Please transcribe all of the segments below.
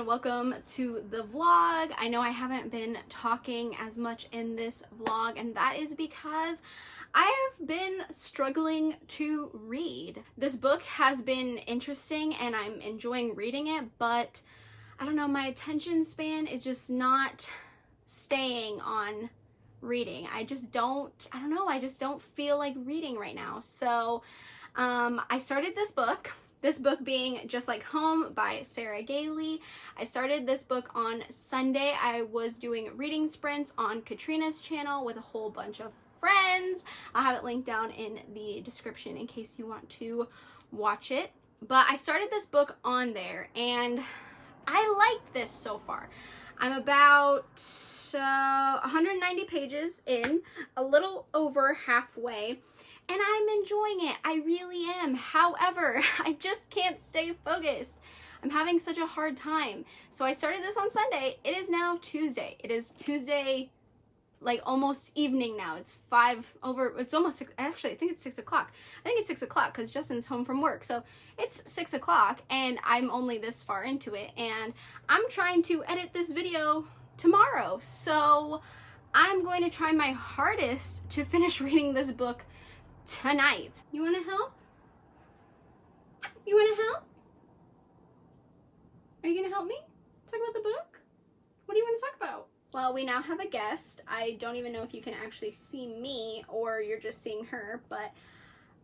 welcome to the vlog. I know I haven't been talking as much in this vlog, and that is because I have been struggling to read. This book has been interesting and I'm enjoying reading it, but I don't know, my attention span is just not staying on reading. I don't know, I just don't feel like reading right now. So I started this book being Just Like Home by Sarah Gailey. I started this book on Sunday. I was doing reading sprints on Katrina's channel with a whole bunch of friends. I'll have it linked down in the description in case you want to watch it. But I started this book on there and I like this so far. I'm about 190 pages in, a little over halfway, and I'm enjoying it. I really am. However, I just can't stay focused. I'm having such a hard time. So I started this on Sunday. It is now Tuesday. It is Tuesday, like almost evening now. It's almost 6, actually I think it's 6 o'clock. I think it's 6 o'clock because Justin's home from work. So it's 6 o'clock and I'm only this far into it and I'm trying to edit this video tomorrow. So I'm going to try my hardest to finish reading this book tonight. You want to help? You want to help? Are you going to help me talk about the book? What do you want to talk about? Well, we now have a guest. I don't even know if you can actually see me or you're just seeing her, but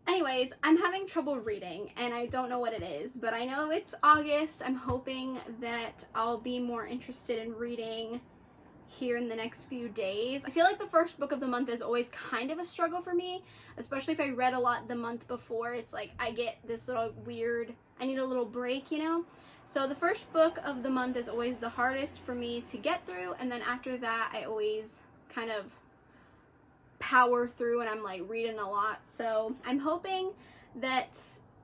anyways, I'm having trouble reading and I don't know what it is, but I know it's August. I'm hoping that I'll be more interested in reading here in the next few days. I feel like the first book of the month is always kind of a struggle for me, especially if I read a lot the month before. It's like I get this little weird, I need a little break, you know? So the first book of the month is always the hardest for me to get through, and then after that I always kind of power through and I'm like reading a lot. So I'm hoping that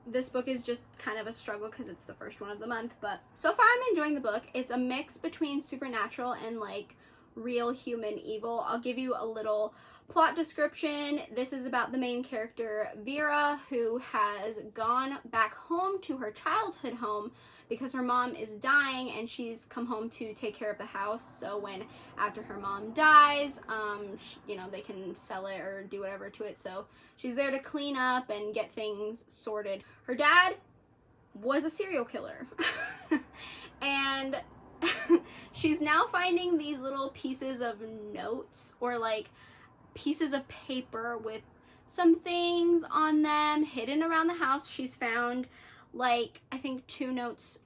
this book is just kind of a struggle because it's the first one of the month, but so far I'm enjoying the book. It's a mix between supernatural and like real human evil. I'll give you a little plot description. This is about the main character, Vera, who has gone back home to her childhood home because her mom is dying and she's come home to take care of the house. So after her mom dies, you know, they can sell it or do whatever to it. So she's there to clean up and get things sorted. Her dad was a serial killer and she's now finding these little pieces of notes or like pieces of paper with some things on them hidden around the house. She's found like I think two notes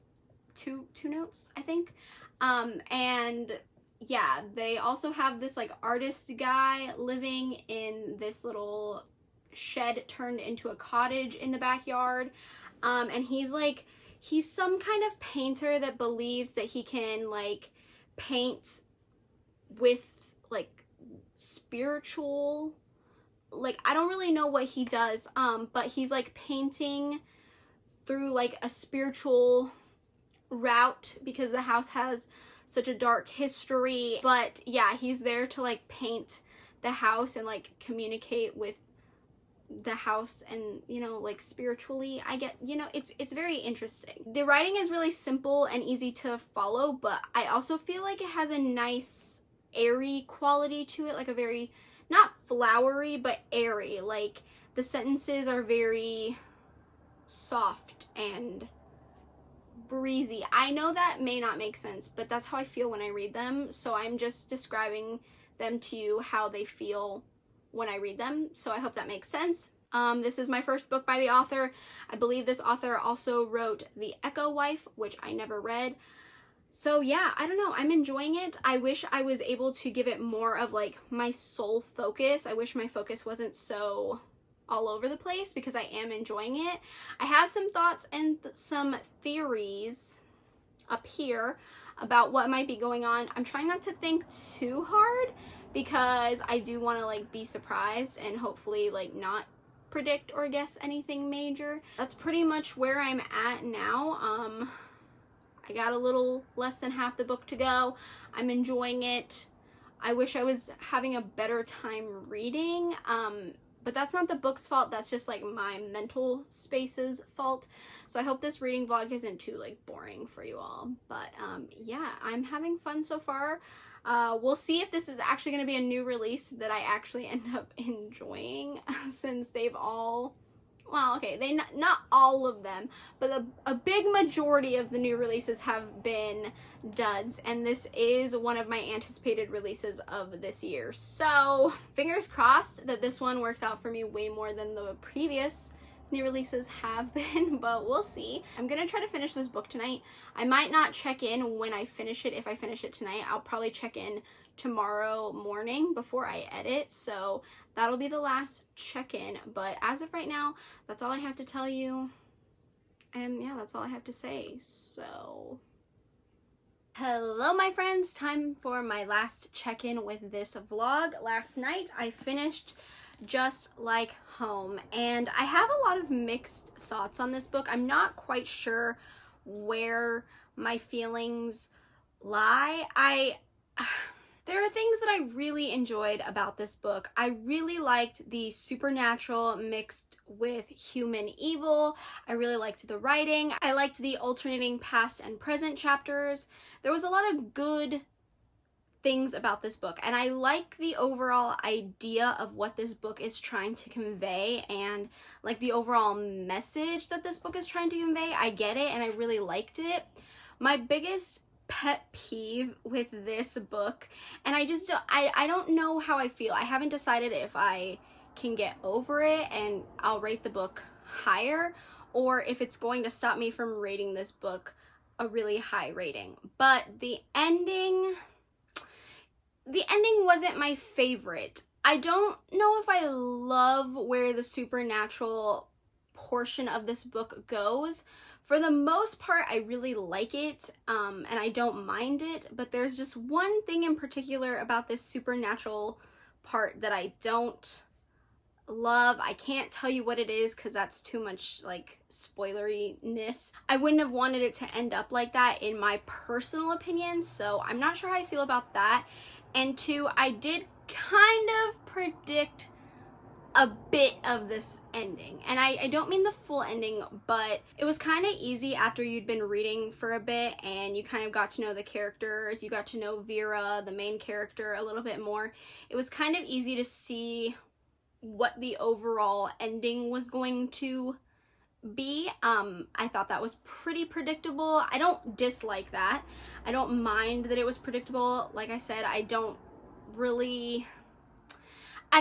I think, and yeah, they also have this like artist guy living in this little shed turned into a cottage in the backyard, and he's some kind of painter that believes that he can like paint with like spiritual, like I don't really know what he does, but he's like painting through like a spiritual route because the house has such a dark history. But yeah, he's there to like paint the house and like communicate with the house and, you know, like spiritually. I get, you know, it's very interesting. The writing is really simple and easy to follow, but I also feel like it has a nice airy quality to it, like a very, not flowery, but airy. Like the sentences are very soft and breezy. I know that may not make sense, but that's how I feel when I read them. So I'm just describing them to you how they feel when I read them. So I hope that makes sense. This is my first book by the author. I believe this author also wrote The Echo Wife, which I never read. So yeah, I don't know, I'm enjoying it. I wish I was able to give it more of like my sole focus. I wish my focus wasn't so all over the place because I am enjoying it. I have some thoughts and some theories up here about what might be going on. I'm trying not to think too hard because I do want to like be surprised and hopefully like not predict or guess anything major. That's pretty much where I'm at now. I got a little less than half the book to go. I'm enjoying it. I wish I was having a better time reading But that's not the book's fault, that's just like my mental space's fault. So I hope this reading vlog isn't too like boring for you all. But yeah, I'm having fun so far. We'll see if this is actually going to be a new release that I actually end up enjoying, since they've all, well, okay, they not all of them, but a big majority of the new releases have been duds, and this is one of my anticipated releases of this year. So fingers crossed that this one works out for me way more than the previous new releases have been, but we'll see. I'm gonna try to finish this book tonight. I might not check in when I finish it. If I finish it tonight, I'll probably check in tomorrow morning before I edit, so that'll be the last check-in. But as of right now, that's all I have to tell you, and yeah, that's all I have to say. So hello my friends, time for my last check-in with this vlog. Last night I finished Just Like Home, and I have a lot of mixed thoughts on this book. I'm not quite sure where my feelings lie. There are things that I really enjoyed about this book. I really liked the supernatural mixed with human evil. I really liked the writing. I liked the alternating past and present chapters. There was a lot of good things about this book, and I like the overall idea of what this book is trying to convey, and like the overall message that this book is trying to convey. I get it, and I really liked it. My biggest pet peeve with this book, and I don't know how I feel. I haven't decided if I can get over it and I'll rate the book higher, or if it's going to stop me from rating this book a really high rating. But the ending wasn't my favorite. I don't know if I love where the supernatural portion of this book goes. For the most part, I really like it, and I don't mind it, but there's just one thing in particular about this supernatural part that I don't love. I can't tell you what it is because that's too much like spoilery-ness. I wouldn't have wanted it to end up like that in my personal opinion, so I'm not sure how I feel about that. And two, I did kind of predict a bit of this ending, and I don't mean the full ending, but it was kind of easy after you'd been reading for a bit and you kind of got to know the characters. You got to know Vera, the main character, a little bit more. It was kind of easy to see what the overall ending was going to be. I thought that was pretty predictable. I don't dislike that. I don't mind that it was predictable. Like I said, I don't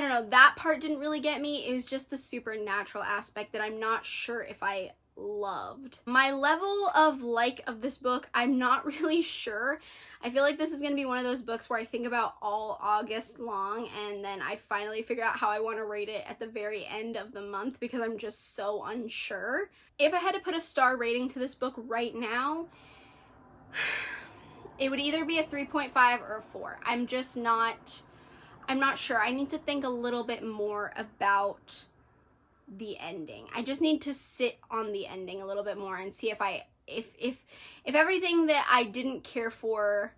know, that part didn't really get me. It was just the supernatural aspect that I'm not sure if I loved. My level of like of this book, I'm not really sure. I feel like this is going to be one of those books where I think about all August long, and then I finally figure out how I want to rate it at the very end of the month because I'm just so unsure. If I had to put a star rating to this book right now, it would either be a 3.5 or a 4. I'm not sure. I need to think a little bit more about the ending. I just need to sit on the ending a little bit more and see if everything that I didn't care for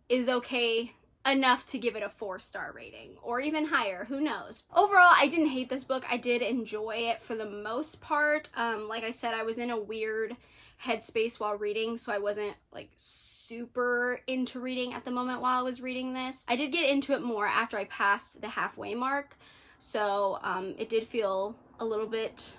is okay enough to give it a 4-star rating or even higher. Who knows? Overall, I didn't hate this book. I did enjoy it for the most part. Like I said, I was in a weird headspace while reading, so I wasn't like super into reading at the moment while I was reading this. I did get into it more after I passed the halfway mark, so it did feel a little bit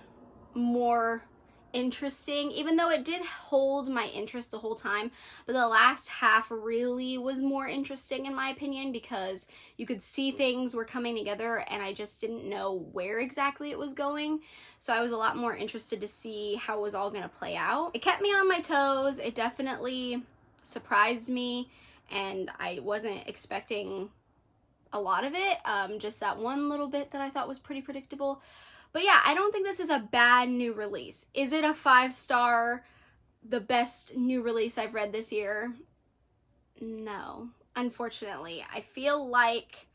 more interesting, even though it did hold my interest the whole time. But the last half really was more interesting in my opinion because you could see things were coming together and I just didn't know where exactly it was going. So I was a lot more interested to see how it was all going to play out. It kept me on my toes. It definitely surprised me, and I wasn't expecting a lot of it. Just that one little bit that I thought was pretty predictable. But yeah, I don't think this is a bad new release. Is it a 5-star, the best new release I've read this year? No, unfortunately. I feel like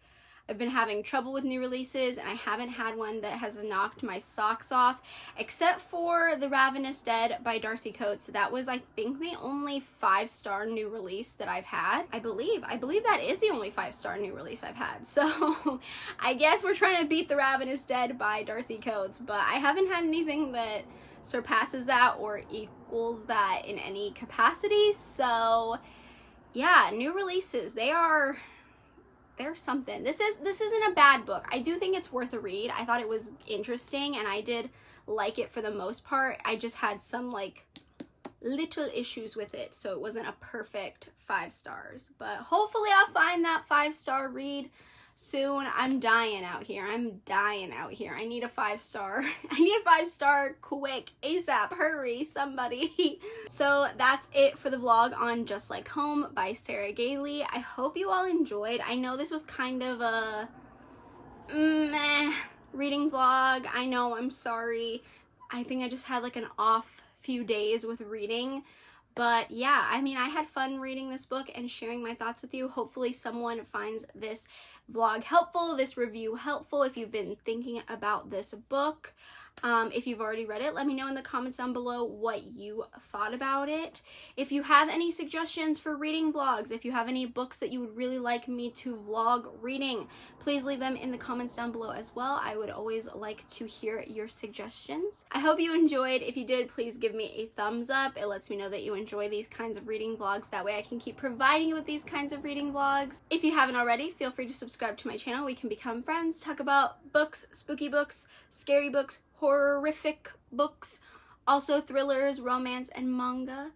I've been having trouble with new releases, and I haven't had one that has knocked my socks off, except for The Ravenous Dead by Darcy Coates. That was, I think, the only 5-star new release that I've had. I believe that is the only 5-star new release I've had. So I guess we're trying to beat The Ravenous Dead by Darcy Coates, but I haven't had anything that surpasses that or equals that in any capacity. So yeah, new releases, they're something. This isn't a bad book. I do think it's worth a read. I thought it was interesting, and I did like it for the most part. I just had some like little issues with it, so it wasn't a perfect 5 stars. But hopefully I'll find that 5-star read soon. I'm dying out here. I need a 5-star. I need a 5-star quick, ASAP, hurry, somebody. So that's it for the vlog on Just Like Home by Sarah Gailey. I hope you all enjoyed. I know this was kind of a meh reading vlog. I know, I'm sorry. I think I just had like an off few days with reading. But yeah, I mean, I had fun reading this book and sharing my thoughts with you. Hopefully someone finds this vlog helpful, this review helpful if you've been thinking about this book. If you've already read it, let me know in the comments down below what you thought about it. If you have any suggestions for reading vlogs, if you have any books that you would really like me to vlog reading, please leave them in the comments down below as well. I would always like to hear your suggestions. I hope you enjoyed. If you did, please give me a thumbs up. It lets me know that you enjoy these kinds of reading vlogs. That way I can keep providing you with these kinds of reading vlogs. If you haven't already, feel free to subscribe to my channel. We can become friends, talk about books, spooky books, scary books, horrific books, also thrillers, romance, and manga.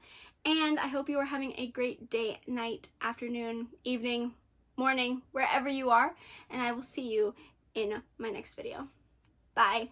And I hope you are having a great day, night, afternoon, evening, morning, wherever you are, and I will see you in my next video. Bye.